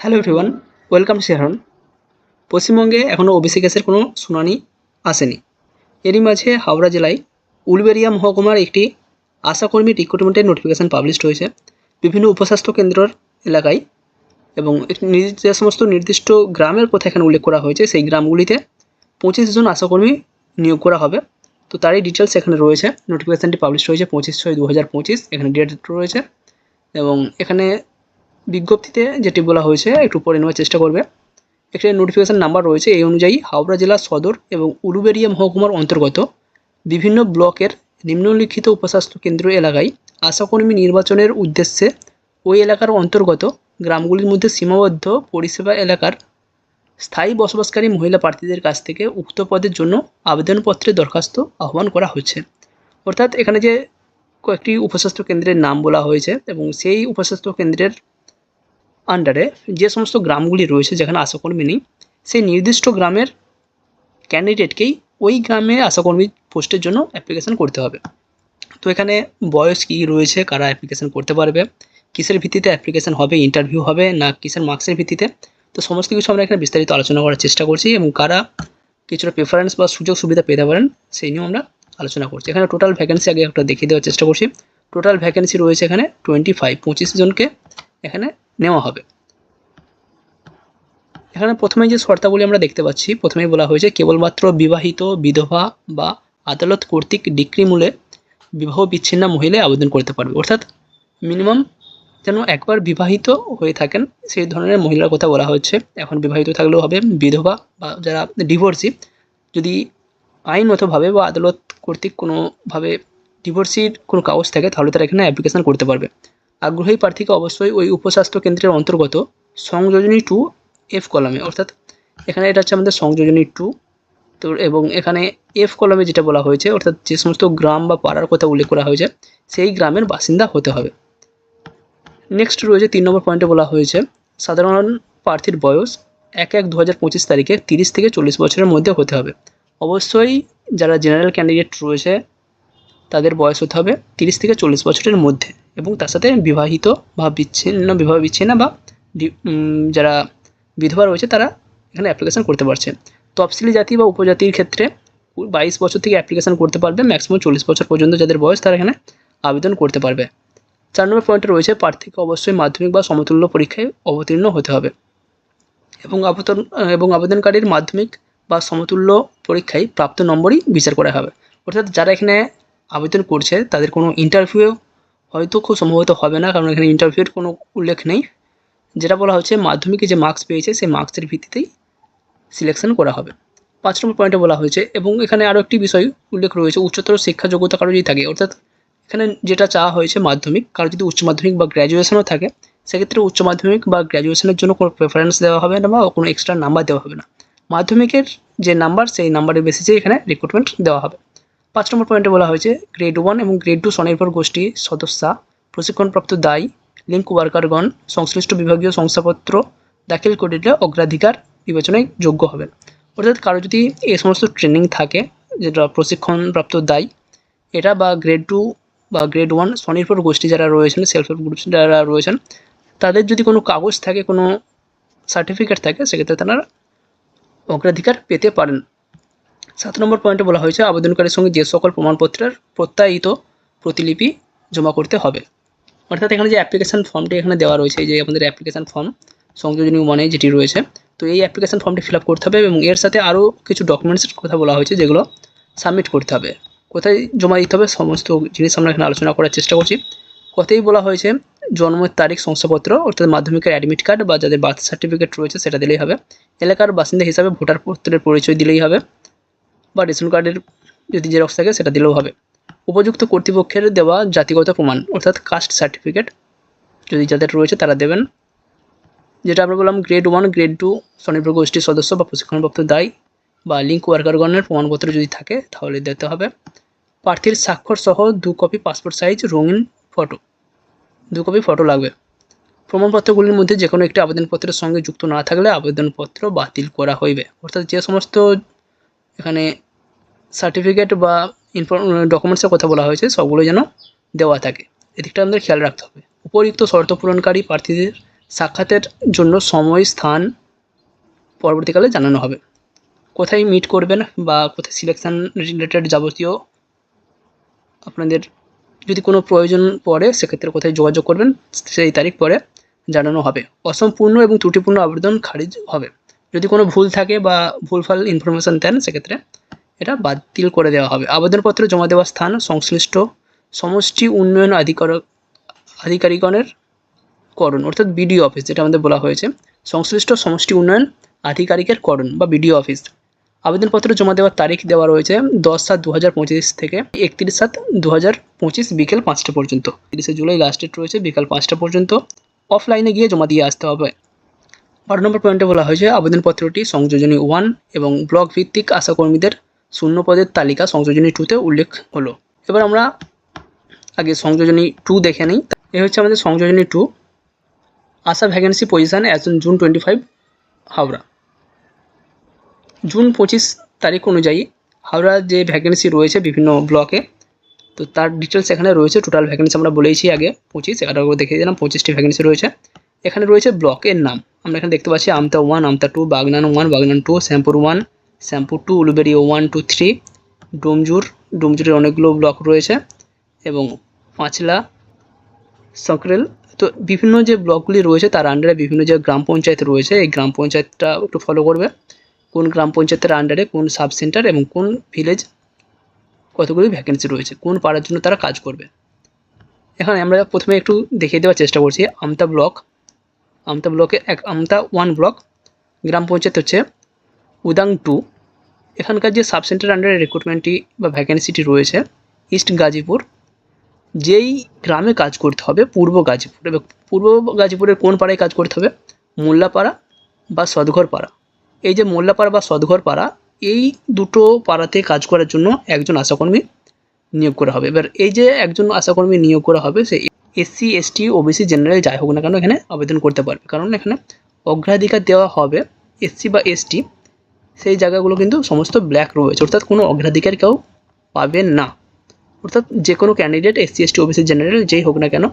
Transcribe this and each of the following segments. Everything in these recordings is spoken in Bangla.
Hello everyone, welcome শেহরন। পশ্চিমবঙ্গে এখনও ওবিসি কেসের কোনো শুনানি আসেনি। এরই মাঝে হাওড়া জেলায় উলুবেড়িয়া মহকুমার একটি আশাকর্মী রিক্রুটমেন্টের নোটিফিকেশান পাবলিশড হয়েছে বিভিন্ন উপস্বাস্থ্য কেন্দ্রের এলাকায়, এবং যে সমস্ত নির্দিষ্ট গ্রামের কথা এখানে উল্লেখ করা হয়েছে সেই গ্রামগুলিতে 25 জন আশাকর্মী নিয়োগ করা হবে। তো তারই ডিটেলস এখানে রয়েছে। নোটিফিকেশানটি পাবলিশ হয়েছে 25/6/2025, এখানে ডেট রয়েছে এবং এখানে বিজ্ঞপ্তিতে যেটি বলা হয়েছে একটু পড়ে নেওয়ার চেষ্টা করবে। এখানে নোটিফিকেশান নাম্বার রয়েছে এই অনুযায়ী হাওড়া জেলা সদর এবং উলুবেড়িয়া মহকুমার অন্তর্গত বিভিন্ন ব্লকের নিম্নলিখিত উপস্বাস্থ্য কেন্দ্র এলাকায় আশাকর্মী নির্বাচনের উদ্দেশ্যে ওই এলাকার অন্তর্গত গ্রামগুলির মধ্যে সীমাবদ্ধ পরিষেবা এলাকার স্থায়ী বসবাসকারী মহিলা প্রার্থীদের কাছ থেকে উক্ত পদের জন্য আবেদনপত্রের দরখাস্ত আহ্বান করা হচ্ছে। অর্থাৎ এখানে যে কয়েকটি উপস্বাস্থ্য কেন্দ্রের নাম বলা হয়েছে এবং সেই উপস্বাস্থ্য কেন্দ্রের আন্ডারে যে সমস্ত গ্রামগুলি রয়েছে যেখানে আশাকর্মী নেই, সেই নির্দিষ্ট গ্রামের ক্যান্ডিডেটকেই ওই গ্রামে আশাকর্মী পোস্টের জন্য অ্যাপ্লিকেশান করতে হবে। তো এখানে বয়স কী রয়েছে, কারা অ্যাপ্লিকেশান করতে পারবে, কিসের ভিত্তিতে অ্যাপ্লিকেশান হবে, ইন্টারভিউ হবে না কিসের মার্কসের ভিত্তিতে, তো সমস্ত কিছু আমরা এখানে বিস্তারিত আলোচনা করার চেষ্টা করছি এবং কারা কিছুটা প্রেফারেন্স বা সুযোগ সুবিধা পেতে পারেন সেই নিয়েও আমরা আলোচনা করছি। এখানে টোটাল ভ্যাকেন্সি আগে একটা দেখিয়ে দেওয়ার চেষ্টা করছি। টোটাল ভ্যাকেন্সি রয়েছে এখানে 25 জনকে এখানে নেওয়া হবে। এখানে প্রথমে যে শর্তাবলী আমরা দেখতে পাচ্ছি, প্রথমেই বলা হয়েছে কেবলমাত্র বিবাহিত, বিধবা বা আদালত কর্তৃক ডিক্রি মূলে বিবাহ বিচ্ছিন্না মহিলা আবেদন করতে পারবে। অর্থাৎ মিনিমাম যেন একবার বিবাহিত হয়ে থাকেন সেই ধরনের মহিলার কথা বলা হচ্ছে। এখন বিবাহিত থাকলেও হবে, বিধবা বা যারা ডিভোর্সি, যদি আইনগতভাবে বা আদালত কর্তৃক কোনোভাবে ডিভোর্সির কোনো কাগজ থাকে তাহলে তারা এখানে অ্যাপ্লিকেশান করতে পারবে। আগ্রহী প্রার্থীকে অবশ্যই ওই উপস্বাস্থ্য কেন্দ্রের অন্তর্গত সংযোজনী 2F কলামে, অর্থাৎ এখানে এটা হচ্ছে আমাদের সংযোজনী 2, তো এবং এখানে F কলামে যেটা বলা হয়েছে অর্থাৎ যে সমস্ত গ্রাম বা পাড়ার কথা উল্লেখ করা হয়েছে সেই গ্রামের বাসিন্দা হতে হবে। নেক্সট রয়েছে 3 নম্বর পয়েন্টে বলা হয়েছে সাধারণ প্রার্থীর বয়স 1/1/2025 তারিখে 30 থেকে 40 বছরের মধ্যে হতে হবে। অবশ্যই যারা জেনারেল ক্যান্ডিডেট রয়েছে তাদের বয়স হতে হবে 30 থেকে 40 বছরের মধ্যে, এবং তার সাথে বিবাহিত বা বিবাহ বিচ্ছিন্ন বা যারা বিধবা রয়েছে তারা এখানে অ্যাপ্লিকেশান করতে পারছে। তফসিলি জাতি বা উপজাতির ক্ষেত্রে 22 বছর থেকে অ্যাপ্লিকেশান করতে পারবে, ম্যাক্সিমাম 40 বছর পর্যন্ত যাদের বয়স তারা এখানে আবেদন করতে পারবে। 4 নম্বর পয়েন্টে রয়েছে প্রার্থীকে অবশ্যই মাধ্যমিক বা সমতুল্য পরীক্ষায় অবতীর্ণ হতে হবে এবং আবেদনকারীর মাধ্যমিক বা সমতুল্য পরীক্ষায় প্রাপ্ত নম্বরই বিচার করা হবে। অর্থাৎ যারা এখানে আবেদন করছে তাদের কোনো ইন্টারভিউ হয়তো খুব সম্ভবত হবে না, কারণ এখানে ইন্টারভিউর কোনো উল্লেখ নেই। যেটা বলা হচ্ছে মাধ্যমিকে যে মার্কস পেয়েছে সেই মার্কসের ভিত্তিতেই সিলেকশন করা হবে। 5 নম্বর পয়েন্টে বলা হয়েছে, এবং এখানে আরও একটি বিষয় উল্লেখ রয়েছে, উচ্চতর শিক্ষা যোগ্যতা কারো যদি থাকে, অর্থাৎ এখানে যেটা চাওয়া হয়েছে মাধ্যমিক, কারো যদি উচ্চ মাধ্যমিক বা গ্র্যাজুয়েশনও থাকে সেক্ষেত্রে উচ্চ মাধ্যমিক বা গ্র্যাজুয়েশনের জন্য কোনো প্রেফারেন্স দেওয়া হবে না বা কোনো এক্সট্রা নাম্বার দেওয়া হবে না। মাধ্যমিকের যে নাম্বার সেই নাম্বারের বেসিসে এখানে রিক্রুটমেন্ট দেওয়া হবে। 5 নম্বর পয়েন্টে বলা হয়েছে গ্রেড 1 এবং গ্রেড 2 স্বনির্ভর গোষ্ঠী সদস্যা প্রশিক্ষণপ্রাপ্ত দায়ী লিঙ্ক ওয়ার্কারগণ সংশ্লিষ্ট বিভাগীয় শংসাপত্র দাখিল করিলে অগ্রাধিকার বিবেচনায় যোগ্য হবেন। অর্থাৎ কারো যদি এই সমস্ত ট্রেনিং থাকে, যেটা প্রশিক্ষণপ্রাপ্ত দায়ী এটা, বা গ্রেড 2 বা গ্রেড 1 স্বনির্ভর গোষ্ঠী যারা রয়েছেন, সেলফ হেল্প গ্রুপস যারা রয়েছেন, তাদের যদি কোনো কাগজ থাকে, কোনো সার্টিফিকেট থাকে, সেক্ষেত্রে তারা অগ্রাধিকার পেতে পারেন। 7 নম্বর পয়েন্টে বলা হয়েছে আবেদনকারীর সঙ্গে যে সকল প্রমাণপত্রের প্রত্যায়িত প্রতিলিপি জমা করতে হবে। অর্থাৎ এখানে যে অ্যাপ্লিকেশান ফর্মটি এখানে দেওয়া রয়েছে, এই যে আমাদের অ্যাপ্লিকেশান ফর্ম সংযোজনী 1 যেটি রয়েছে, তো এই অ্যাপ্লিকেশান ফর্মটি ফিল আপ করতে হবে এবং এর সাথে আরও কিছু ডকুমেন্টসের কথা বলা হয়েছে যেগুলো সাবমিট করতে হবে। কোথায় জমা দিতে হবে সমস্ত জিনিস আমরা এখানে আলোচনা করার চেষ্টা করছি। কথাই বলা হয়েছে জন্মের তারিখ, শংসাপত্র অর্থাৎ মাধ্যমিকের অ্যাডমিট কার্ড বা যাদের বার্থ সার্টিফিকেট রয়েছে সেটা দিলেই হবে। এলাকার বাসিন্দা হিসাবে ভোটার পত্রের পরিচয় দিলেই হবে, বা রেশন কার্ডের যদি জেরক্স থাকে সেটা দিলেও হবে। উপযুক্ত কর্তৃপক্ষের দেওয়া জাতিগত প্রমাণ অর্থাৎ কাস্ট সার্টিফিকেট যদি যাদের রয়েছে তারা দেবেন। যেটা আমরা বললাম গ্রেড 1 গ্রেড 2 স্বনির্ভর গোষ্ঠীর সদস্য বা প্রশিক্ষণপ্রাপ্ত দায়ী বা লিঙ্ক ওয়ার্কারগণের প্রমাণপত্র যদি থাকে তাহলে দিতে হবে। প্রার্থীর স্বাক্ষর সহ 2 কপি পাসপোর্ট সাইজ রঙিন ফটো, 2 কপি ফটো লাগবে। প্রমাণপত্রগুলির মধ্যে যে কোনো একটি আবেদনপত্রের সঙ্গে যুক্ত না থাকলে আবেদনপত্র বাতিল করা হইবে। অর্থাৎ যে সমস্ত এখানে সার্টিফিকেট বা ডকুমেন্টসের কথা বলা হয়েছে সবগুলো যেন দেওয়া থাকে, এদিকটা আমাদের খেয়াল রাখতে হবে। উপরিউক্ত শর্ত পূরণকারী প্রার্থীদের সাক্ষাতের জন্য সময় স্থান পরবর্তীকালে জানানো হবে। কোথায় মিট করবেন বা কোথায় সিলেকশান রিলেটেড যাবতীয় আপনাদের যদি কোনো প্রয়োজন পড়ে সেক্ষেত্রে কোথায় যোগাযোগ করবেন সেই তারিখ পরে জানানো হবে। অসম্পূর্ণ এবং ত্রুটিপূর্ণ আবেদন খারিজ হবে। যদি কোনো ভুল থাকে বা ভুলভাল ইনফরমেশান দেন সেক্ষেত্রে এটা বাতিল করে দেওয়া হবে। আবেদনপত্র জমা দেওয়ার স্থান সংশ্লিষ্ট সমষ্টি উন্নয়ন আধিকারিকগণের করণ অর্থাৎ বিডিও অফিস, যেটা আমাদের বলা হয়েছে সংশ্লিষ্ট সমষ্টি উন্নয়ন আধিকারিকের করণ বা বিডিও অফিস। আবেদনপত্র জমা দেওয়ার তারিখ দেওয়া রয়েছে 10/7/2025 থেকে 31/7/2025 বিকেল 5টা পর্যন্ত। 30শে জুলাই লাস্ট ডেট রয়েছে বিকাল 5টা পর্যন্ত। অফলাইনে গিয়ে জমা দিয়ে আসতে হবে। 12 নম্বর পয়েন্টে বলা হয়েছে আবেদনপত্রটি সংযোজনী 1 এবং ব্লক ভিত্তিক আশাকর্মীদের শূন্য পদের তালিকা সংযোজনী 2তে উল্লেখ হলো। এবার আমরা আগে সংযোজনী 2 দেখে নিই। এ হচ্ছে আমাদের সংযোজনী 2, ASHA vacancy position as on June 25 Howrah. June 25 তারিখ অনুযায়ী হাওড়া যে ভ্যাকেন্সি রয়েছে বিভিন্ন ব্লকে, তো তার ডিটেলস এখানে রয়েছে। টোটাল ভ্যাকেন্সি আমরা বলেইছি আগে 25, এখানে দেখিয়ে দিলাম 25টি ভ্যাকেন্সি রয়েছে। এখানে রয়েছে ব্লকের নাম, আমরা এখানে দেখতে পাচ্ছি আমতা 1, আমতা 2, বাগনান 1, বাগনান 2, শ্যামপুর 1, শ্যামপুর 2, উলুবেড়িয়া 1, 2, 3, ডোমজুরের অনেকগুলো ব্লক রয়েছে এবং পাঁচলা, সকরেল। তো বিভিন্ন যে ব্লকগুলি রয়েছে তার আন্ডারে বিভিন্ন যে গ্রাম পঞ্চায়েত রয়েছে, এই গ্রাম পঞ্চায়েতটা একটু ফলো করবে। কোন গ্রাম পঞ্চায়েতের আন্ডারে কোন সাব সেন্টার এবং কোন ভিলেজ কতগুলি ভ্যাকেন্সি রয়েছে, কোন পাড়ার জন্য তারা কাজ করবে। এখানে আমরা প্রথমে একটু দেখিয়ে দেওয়ার চেষ্টা করছি। আমতা ব্লকে আমতা 1 ব্লক, গ্রাম পঞ্চায়েত হচ্ছে উদাং 2। এখানকার যে সাব সেন্টার আন্ডারে রিক্রুটমেন্টটি বা ভ্যাকেন্সিটি রয়েছে ইস্ট গাজীপুর। যেই গ্রামে কাজ করতে হবে পূর্ব গাজীপুর, এবং পূর্ব গাজীপুরের কোন পাড়ায় কাজ করতে হবে, মোল্লাপাড়া বা সদঘর পাড়া। এই যে মোল্লাপাড়া বা সদঘর পাড়া, এই দুটো পাড়াতে কাজ করার জন্য একজন আশাকর্মী নিয়োগ করা হবে। এবার এই যে একজন আশাকর্মী নিয়োগ করা হবে সে SC ST OBC জেনারেল যাই হোক না কেন এখানে আবেদন করতে পারবে, কারণ এখানে অগ্রাধিকার দেওয়া হবে SC বা ST। সেই জায়গাগুলো কিন্তু সমস্ত ব্ল্যাক রয়েছে, অর্থাৎ কোনো অগ্রাধিকার কেউ পাবেন না। অর্থাৎ যে কোনো candidate SC ST OBC general যেই হোক না কেন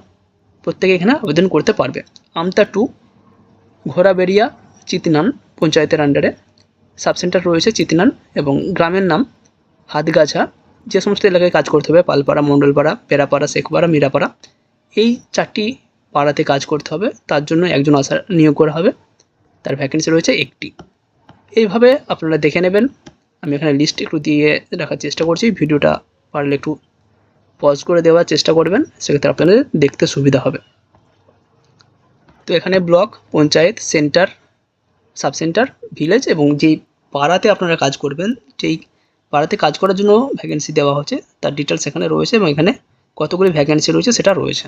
প্রত্যেকে এখানে আবেদন করতে পারবে। আমতা 2 ঘোড়াবেড়িয়া চিতনান পঞ্চায়েতের আন্ডারে, সাব সেন্টার রয়েছে চিতনান এবং গ্রামের নাম হাতগাছা। যে সমস্ত এলাকায় কাজ করতে হবে পালপাড়া, মণ্ডলপাড়া, পেরাপাড়া, শেখপাড়া, মীরাপাড়া, এই 4টি পাড়াতে কাজ করতে হবে। তার জন্য একজন নিয়োগ করা হবে, তার ভ্যাকেন্সি রয়েছে 1টি। এইভাবে আপনারা দেখে নেবেন। আমি এখানে লিস্ট একটু দিয়ে রাখার চেষ্টা করছি, ভিডিওটা পারলে একটু পজ করে দেওয়ার চেষ্টা করবেন, সেক্ষেত্রে আপনাদের দেখতে সুবিধা হবে। তো এখানে block, panchayat, centre, sub centre, village এবং যেই পাড়াতে আপনারা কাজ করবেন, যেই পাড়াতে কাজ করার জন্য ভ্যাকেন্সি দেওয়া হচ্ছে তার ডিটেলস এখানে রয়েছে এবং এখানে কতগুলি ভ্যাকেন্সি রয়েছে সেটা রয়েছে।